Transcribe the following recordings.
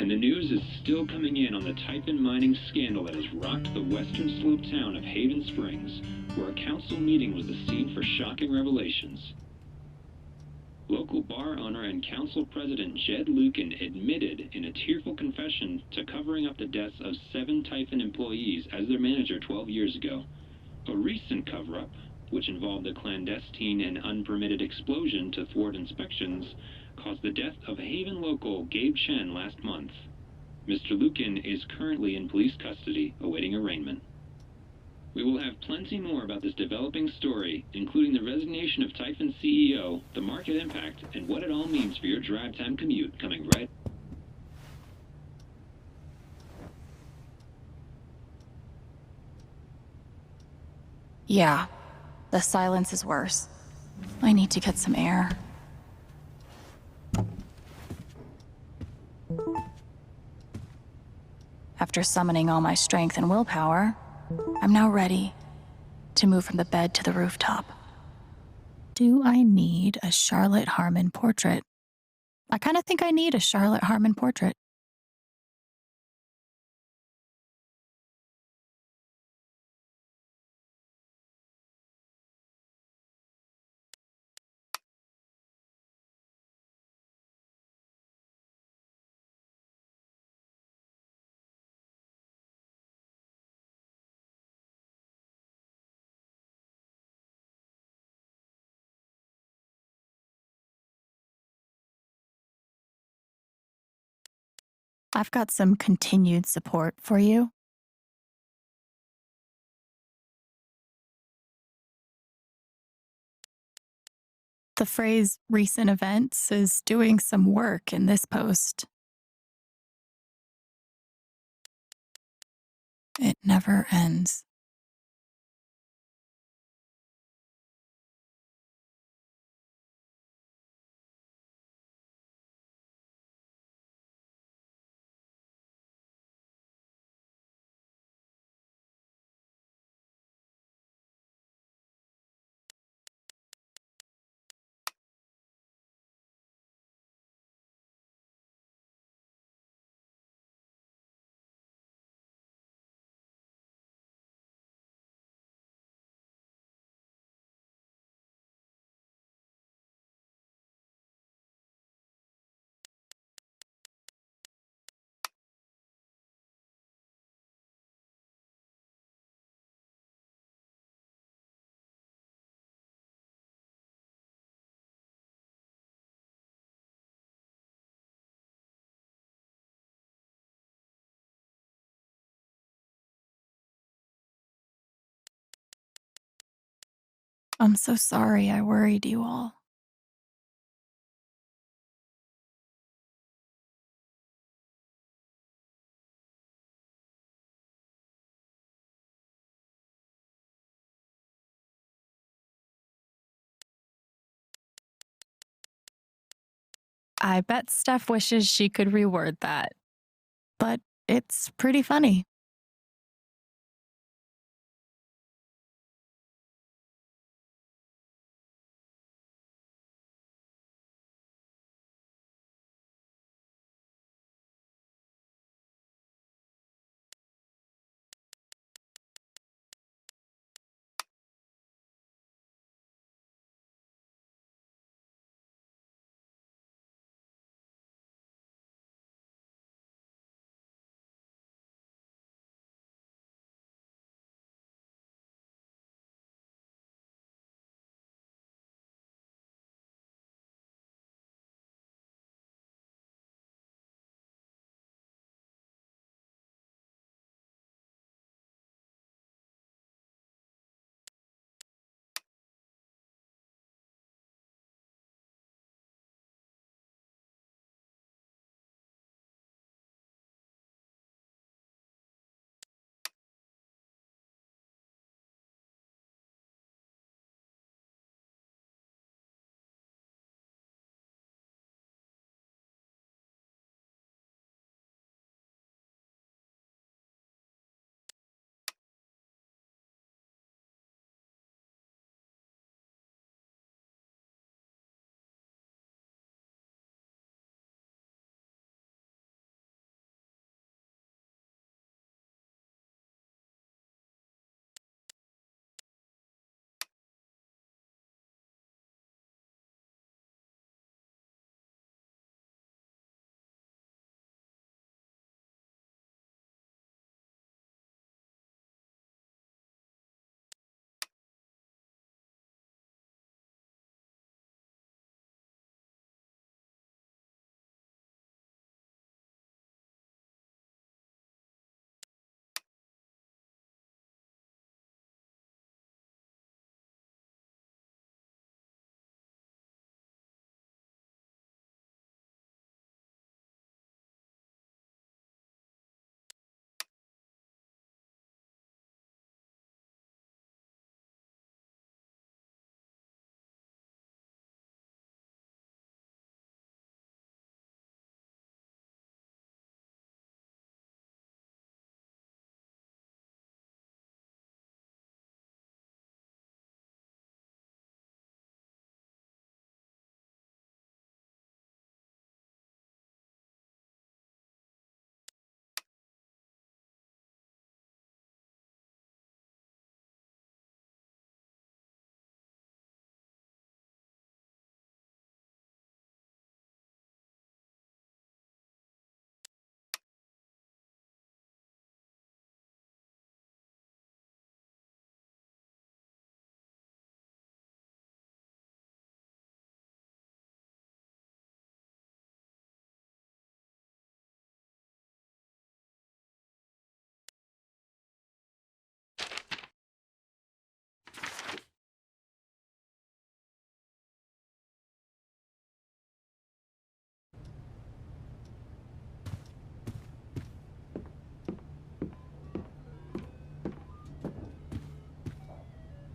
And the news is still coming in on the Typhon mining scandal that has rocked the western slope town of Haven Springs, where a council meeting was the scene for shocking revelations. Local bar owner and council president Jed Lucan admitted in a tearful confession to covering up the deaths of 7 Typhon employees as their manager 12 years ago. A recent cover-up, which involved a clandestine and unpermitted explosion to thwart inspections, caused the death of Haven local Gabe Chen last month. Mr. Lucan is currently in police custody, awaiting arraignment. We will have plenty more about this developing story, including the resignation of Typhon CEO, the market impact, and what it all means for your drive time commute, coming right. Yeah, the silence is worse. I need to get some air. After summoning all my strength and willpower, I'm now ready to move from the bed to the rooftop. Do I need a Charlotte Harmon portrait? I kind of think I need a Charlotte Harmon portrait. I've got some continued support for you. The phrase recent events is doing some work in this post. It never ends. I'm so sorry I worried you all. I bet Steph wishes she could reword that. But it's pretty funny.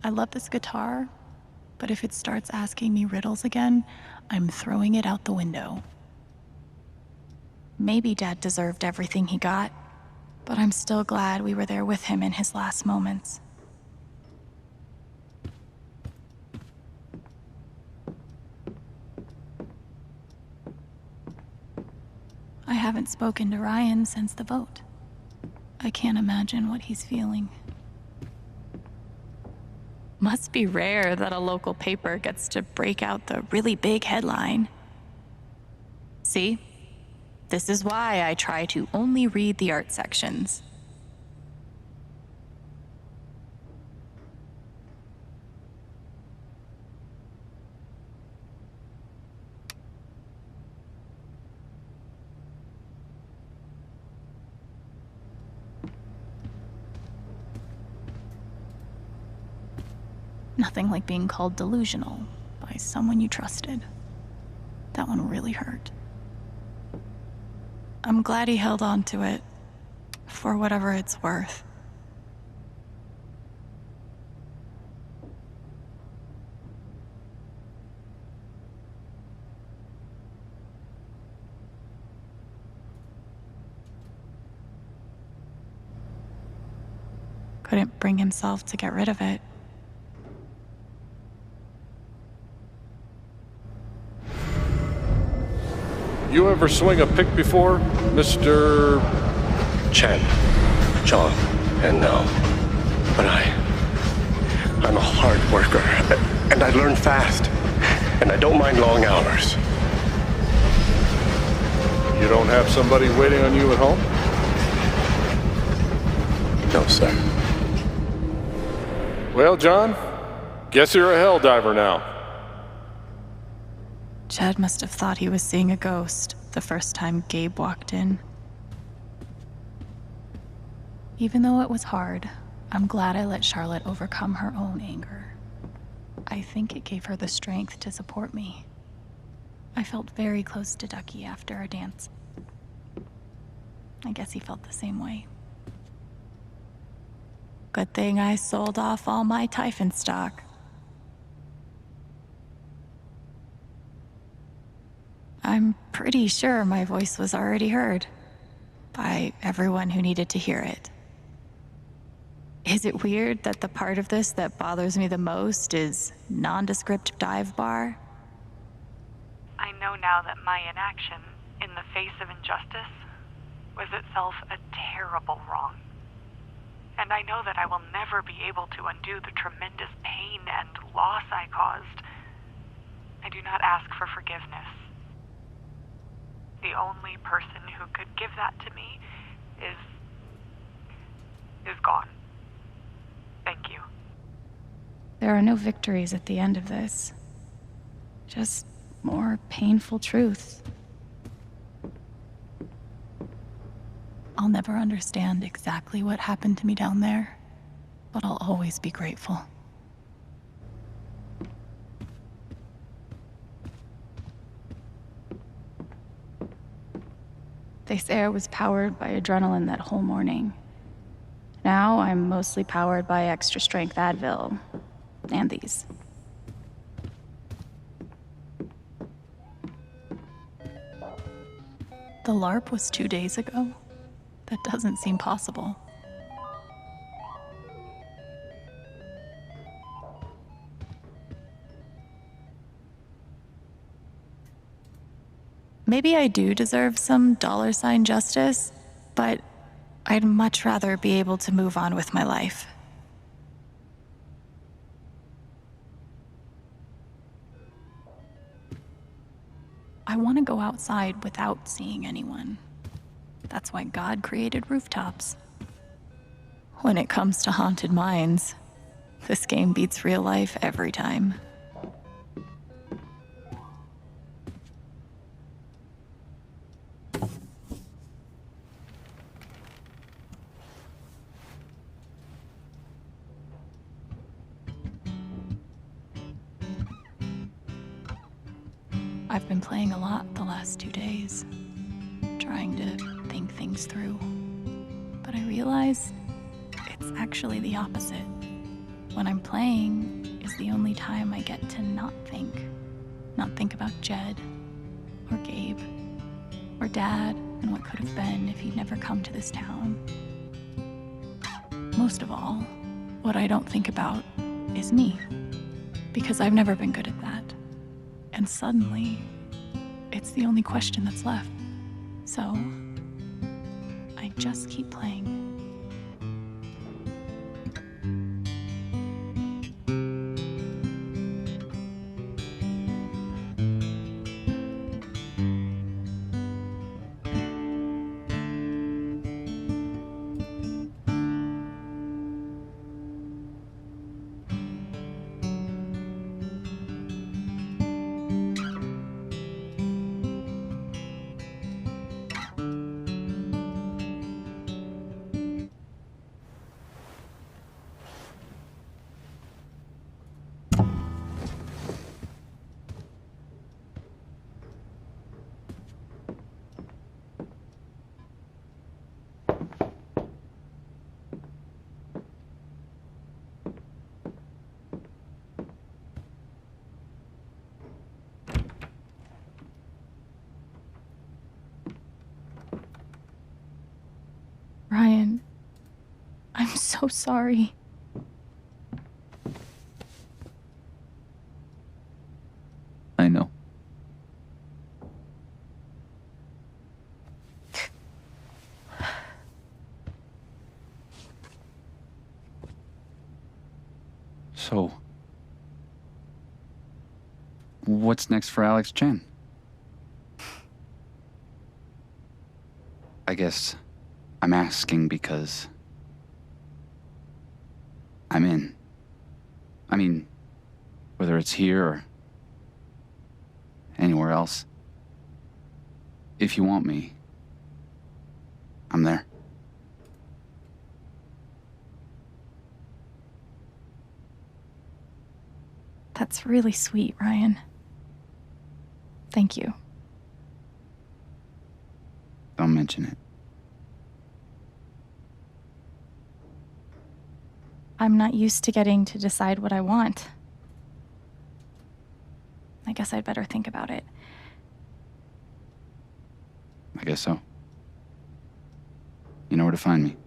I love this guitar, but if it starts asking me riddles again, I'm throwing it out the window. Maybe Dad deserved everything he got, but I'm still glad we were there with him in his last moments. I haven't spoken to Ryan since the vote. I can't imagine what he's feeling. Must be rare that a local paper gets to break out the really big headline. See? This is why I try to only read the art sections. Nothing like being called delusional by someone you trusted. That one really hurt. I'm glad he held on to it, for whatever it's worth. Couldn't bring himself to get rid of it. You ever swing a pick before, Mr. Chen, John, and no. But I'm a hard worker, and I learn fast, and I don't mind long hours. You don't have somebody waiting on you at home? No, sir. Well, John, guess you're a hell diver now. Chad must have thought he was seeing a ghost the first time Gabe walked in. Even though it was hard, I'm glad I let Charlotte overcome her own anger. I think it gave her the strength to support me. I felt very close to Ducky after our dance. I guess he felt the same way. Good thing I sold off all my Typhon stock. I'm pretty sure my voice was already heard by everyone who needed to hear it. Is it weird that the part of this that bothers me the most is nondescript dive bar? I know now that my inaction, in the face of injustice, was itself a terrible wrong. And I know that I will never be able to undo the tremendous pain and loss I caused. I do not ask for forgiveness. The only person who could give that to me is gone. Thank you. There are no victories at the end of this. Just more painful truths. I'll never understand exactly what happened to me down there, but I'll always be grateful. They say I was powered by adrenaline that whole morning. Now I'm mostly powered by extra strength Advil and these. The LARP was 2 days ago? That doesn't seem possible. Maybe I do deserve some $ justice, but I'd much rather be able to move on with my life. I want to go outside without seeing anyone. That's why God created rooftops. When it comes to haunted mines, this game beats real life every time. I've been playing a lot the last 2 days, trying to think things through. But I realize it's actually the opposite. when I'm playing is the only time I get to not think. Not think about Jed, or Gabe, or Dad, and what could have been if he'd never come to this town. Most of all, what I don't think about is me, because I've never been good at that. And suddenly, it's the only question that's left. So, I just keep playing. Ryan, I'm so sorry. I know. So, what's next for Alex Chen? I guess I'm asking because I'm in. I mean, whether it's here or anywhere else. If you want me, I'm there. That's really sweet, Ryan. Thank you. Don't mention it. I'm not used to getting to decide what I want. I guess I'd better think about it. I guess so. You know where to find me.